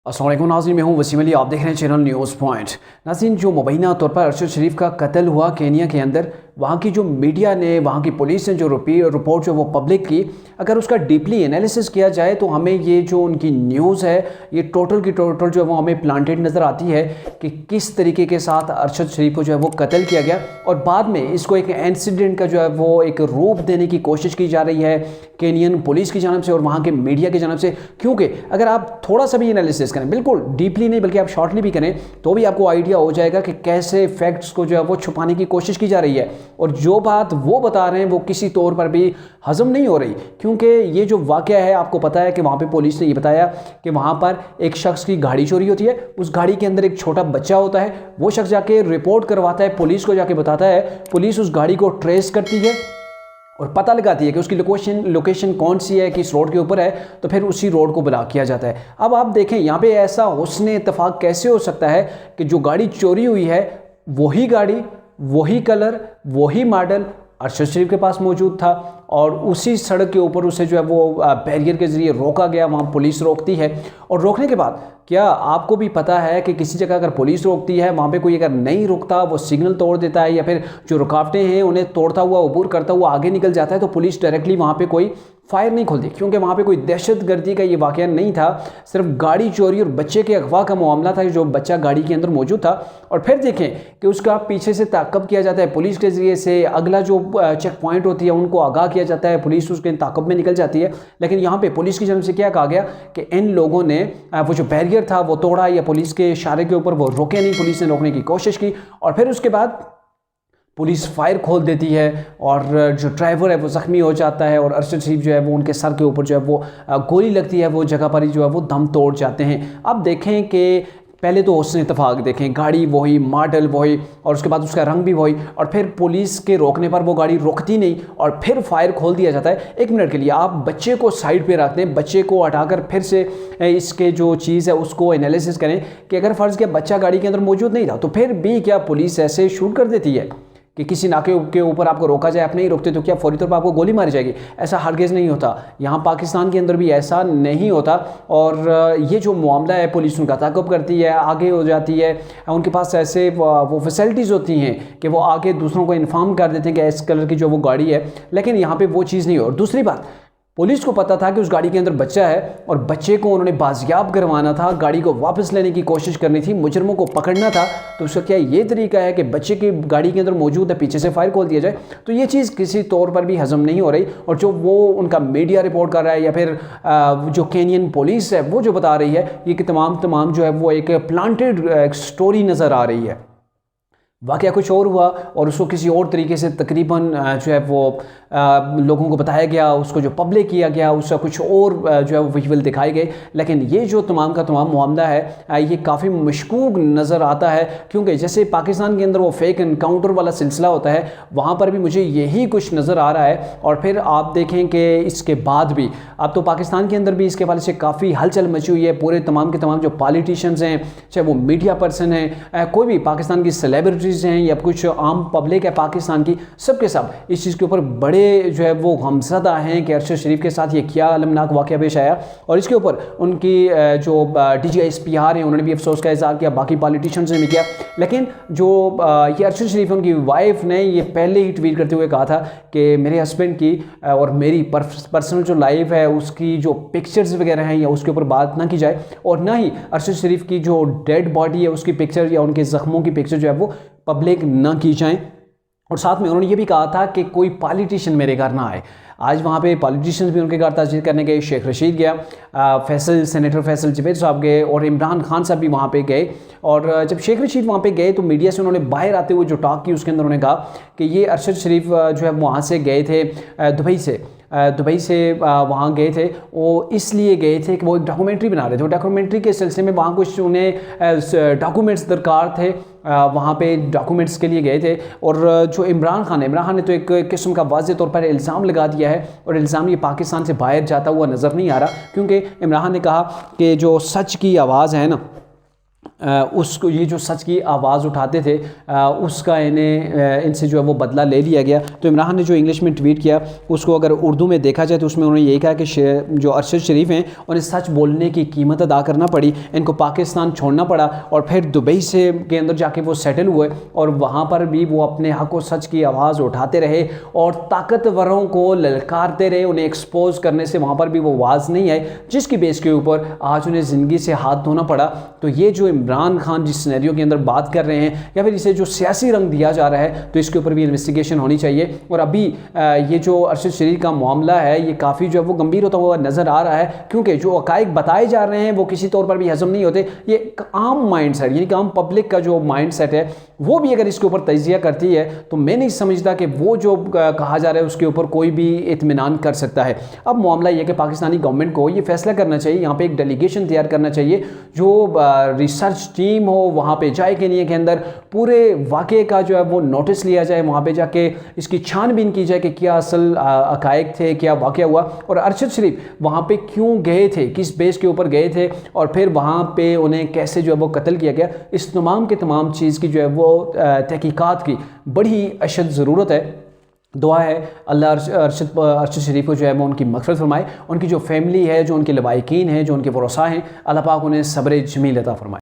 अस्सलाम वालेकुम नाज़रीन, मैं हूं वसीम अली। आप देख रहे हैं चैनल न्यूज़ पॉइंट। नाज़रीन, जो मुबैना तौर पर अरशद शरीफ का कत्ल हुआ केनिया के अंदर, वहाँ की जो मीडिया ने, वहाँ की पुलिस ने जो रिपोर्ट जो वो पब्लिक की, अगर उसका डीपली एनालिसिस किया जाए तो हमें ये जो उनकी न्यूज़ है ये टोटल की टोटल जो है वो हमें प्लांटेड नज़र आती है कि किस तरीके के साथ अरशद शरीफ को जो है वो कत्ल किया गया और बाद में इसको एक इंसिडेंट का जो है वो एक रूप देने की कोशिश की जा रही है केनियन पुलिस की जानब से और वहाँ के मीडिया की जानब से। क्योंकि अगर आप थोड़ा सा भी एनालिसिस करें, बिल्कुल डीपली नहीं बल्कि आप शॉर्टली भी करें, तो भी आपको आइडिया हो जाएगा कि कैसे फैक्ट्स को जो है वो छुपाने की कोशिश की जा रही है और जो बात वो बता रहे हैं वो किसी तौर पर भी हजम नहीं हो रही। क्योंकि ये जो वाक़या है, आपको पता है कि वहाँ पे पुलिस ने ये बताया कि वहाँ पर एक शख्स की गाड़ी चोरी होती है, उस गाड़ी के अंदर एक छोटा बच्चा होता है, वो शख्स जाके रिपोर्ट करवाता है, पुलिस को जाके बताता है, पुलिस उस गाड़ी को ट्रेस करती है और पता लगाती है कि उसकी लोकेशन कौन सी है, किस रोड के ऊपर है, तो फिर उसी रोड को ब्लॉक किया जाता है। अब आप देखें यहाँ पे ऐसा हुस्न इत्तेफाक कैसे हो सकता है कि जो गाड़ी चोरी हुई है वही गाड़ी, वही कलर, वही मॉडल अरशद शरीफ के पास मौजूद था और उसी सड़क के ऊपर उसे जो है वो बैरियर के ज़रिए रोका गया। वहाँ पुलिस रोकती है और रोकने के बाद क्या आपको भी पता है कि किसी जगह अगर पुलिस रोकती है, वहाँ पे कोई अगर नहीं रुकता, वो सिग्नल तोड़ देता है या फिर जो रुकावटें हैं उन्हें तोड़ता हुआ अबूर करता हुआ आगे निकल जाता है, तो पुलिस डायरेक्टली वहाँ पे कोई फायर नहीं खोलती। क्योंकि वहाँ पे कोई दहशतगर्दी का ये वाक़या नहीं था, सिर्फ गाड़ी चोरी और बच्चे के अगवा का मामला था, जो बच्चा गाड़ी के अंदर मौजूद था। और फिर देखें कि उसका पीछे से ताक़ब किया जाता है पुलिस के ज़रिए से, अगला जो चेक पॉइंट होती है उनको आगाह किया जाता है, पुलिस उसके ताक़ब में निकल जाती है। लेकिन यहाँ पे पुलिस की जानब से क्या कहा गया कि इन लोगों ने वो जो बैरियर था वो तोड़ा या पुलिस के इशारे के ऊपर वो रोके नहीं, पुलिस ने रोकने की कोशिश की और फिर उसके बाद पुलिस फायर खोल देती है और जो ड्राइवर है वो ज़ख्मी हो जाता है और अरशद शरीफ जो है वो उनके सर के ऊपर जो है वो गोली लगती है, वो जगह पर ही जो है वो दम तोड़ जाते हैं। अब देखें कि पहले तो हुस्न इत्तेफाक देखें, गाड़ी वही, मॉडल वही और उसके बाद उसका रंग भी वही, और फिर पुलिस के रोकने पर वो गाड़ी रुकती नहीं और फिर फायर खोल दिया जाता है। एक मिनट के लिए आप बच्चे को साइड पे रखते हैं, बच्चे को हटाकर फिर से इसके जो चीज़ है उसको एनालिसिस करें कि अगर फ़र्ज़ किया बच्चा गाड़ी के अंदर मौजूद नहीं था, तो फिर भी क्या पुलिस ऐसे शूट कर देती है कि किसी नाके के ऊपर आपको रोका जाए, आप नहीं रोकते तो क्या फौरी तौर पर आपको गोली मारी जाएगी? ऐसा हरगिज़ नहीं होता। यहाँ पाकिस्तान के अंदर भी ऐसा नहीं होता और ये जो मामला है पुलिस उनका ताक़ब करती है, आगे हो जाती है, उनके पास ऐसे वो फैसिलिटीज़ होती हैं कि वो आगे दूसरों को इन्फॉर्म कर देते हैं कि इस कलर की जो वो गाड़ी है। लेकिन यहाँ पर वो चीज़ नहीं हो। और दूसरी बात, पुलिस को पता था कि उस गाड़ी के अंदर बच्चा है और बच्चे को उन्होंने बाजियाब करवाना था, गाड़ी को वापस लेने की कोशिश करनी थी, मुजरमों को पकड़ना था। तो उसका क्या ये तरीका है कि बच्चे की गाड़ी के अंदर मौजूद है, पीछे से फायर खोल दिया जाए? तो ये चीज़ किसी तौर पर भी हजम नहीं हो रही। और जो वो उनका मीडिया रिपोर्ट कर रहा है या फिर जो केनियन पुलिस है वो जो बता रही है, ये कि तमाम जो है वो एक प्लांटेड स्टोरी नज़र आ रही है। वाक़या कुछ और हुआ और उसको किसी और तरीके से तकरीबन जो है वो लोगों को बताया गया, उसको जो पब्लिक किया गया, उसका कुछ और जो है वो विजुअल दिखाए गए। लेकिन ये जो तमाम का तमाम मामला है ये काफ़ी मशकूक नज़र आता है। क्योंकि जैसे पाकिस्तान के अंदर वो फेक इनकाउंटर वाला सिलसिला होता है, वहाँ पर भी मुझे यही कुछ नज़र आ रहा है। और फिर आप देखें कि इसके बाद भी अब तो पाकिस्तान के अंदर भी इसके हवाले से काफ़ी हलचल मची हुई है। पूरे तमाम के तमाम जो पॉलिटिशियंस हैं, चाहे वो मीडिया पर्सन हैं, कोई भी पाकिस्तान की सेलिब्रिटीज़ हैं या कुछ आम पब्लिक है पाकिस्तान की, सब के सब इस चीज़ के ऊपर बड़े जो है वो गमज़दा हैं कि अरशद शरीफ के साथ ये क्या अलमनाक वाक़या पेश आया। और इसके ऊपर उनकी जो DGSPR हैं उन्होंने भी अफसोस का इज़हार किया, बाकी पॉलिटिशियंस ने भी किया। लेकिन जो ये अरशद शरीफ उनकी वाइफ ने ये पहले ही ट्वीट करते हुए कहा था कि मेरे हस्बैंड की और मेरी पर्सनल जो लाइफ है उसकी जो पिक्चर्स वगैरह हैं या उसके ऊपर बात ना की जाए, और ना ही अरशद शरीफ की जो डेड बॉडी है उसकी पिक्चर या उनके ज़ख्मों की पिक्चर जो है वो पब्लिक ना की जाएं। और साथ में उन्होंने ये भी कहा था कि कोई पॉलिटिशियन मेरे घर ना आए। आज वहाँ पे पॉलिटिशियंस भी उनके घर ताज़ीर करने गए, शेख रशीद गया, सेनेटर फैसल जवेद साहब गए और इमरान खान साहब भी वहाँ पे गए। और जब शेख रशीद वहाँ पे गए तो मीडिया से उन्होंने बाहर आते हुए जो टॉक की उसके अंदर उन्होंने कहा कि ये अरशद शरीफ जो है वहाँ से गए थे दुबई से वहाँ गए थे, वो इसलिए गए थे कि वो एक डॉक्यूमेंट्री बना रहे थे। वो डॉक्यूमेंट्री के सिलसिले में वहाँ कुछ उन्हें डॉक्यूमेंट्स दरकार थे, वहाँ पे डॉक्यूमेंट्स के लिए गए थे। और जो इमरान खान ने तो एक किस्म का वाज़ेह तौर पर इल्ज़ाम लगा दिया है और इल्ज़ाम ये पाकिस्तान से बाहर जाता हुआ नज़र नहीं आ रहा। क्योंकि इमरान ने कहा कि जो सच की आवाज़ है ना, उसको ये जो सच की आवाज़ उठाते थे उसका इनसे जो है वो बदला ले लिया गया। तो इमरान ने जो इंग्लिश में ट्वीट किया उसको अगर उर्दू में देखा जाए तो उसमें उन्होंने यही कहा कि जो अरशद शरीफ हैं उन्हें सच बोलने की कीमत अदा करना पड़ी, इनको पाकिस्तान छोड़ना पड़ा और फिर दुबई से के अंदर जाके वो सेटल हुए और वहाँ पर भी वो अपने हक व सच की आवाज़ उठाते रहे और ताकतवरों को ललकारते रहे, उन्हें एक्सपोज करने से वहाँ पर भी वो आवाज़ नहीं आई, जिसकी बेस के ऊपर आज उन्हें ज़िंदगी से हाथ धोना पड़ा। तो ये जो इमरान खान जिस सिनेरियो के अंदर बात कर रहे हैं या फिर इसे जो सियासी रंग दिया जा रहा है, तो इसके ऊपर भी इन्वेस्टिगेशन होनी चाहिए। और अभी ये जो अरशद शरीफ का मामला है ये काफ़ी जो है वो गंभीर होता हुआ नज़र आ रहा है, क्योंकि जो हक़ाइक़ बताए जा रहे हैं वो किसी तौर पर भी हज़म नहीं होते। ये एक आम माइंड सेट यानी कि आम पब्लिक का जो माइंड सेट है वो भी अगर इसके ऊपर तजिया करती है तो मैं नहीं समझता कि वो जो कहा जा रहा है उसके ऊपर कोई भी इत्मीनान कर सकता है। अब मामला ये कि पाकिस्तानी गवर्नमेंट को ये फैसला करना चाहिए, यहाँ पे एक डेलीगेशन तैयार करना चाहिए, जो रिसर्च टीम हो वहाँ पे जाए केनिया के अंदर, पूरे वाक़े का जो है वो नोटिस लिया जाए, वहाँ पे जाके इसकी छानबीन की जाए कि क्या असल हक़ाइक़ थे, क्या वाक़या हुआ और अरशद शरीफ वहाँ पे क्यों गए थे, किस बेस के ऊपर गए थे और फिर वहाँ पे उन्हें कैसे जो है वो कत्ल किया गया। इस तमाम के तमाम चीज़ की जो है वो तहकीकात की बड़ी अशद ज़रूरत है। दुआ है अल्लाह अरशद शरीफ को जो है वो उनकी मग़फ़िरत फरमाए, उनकी जो फैमिली है, जो उनके लवाहिकीन हैं, जो उनके वरसा हैं, अल्लाह पाक उन्हें सब्र जमील अता फरमाए।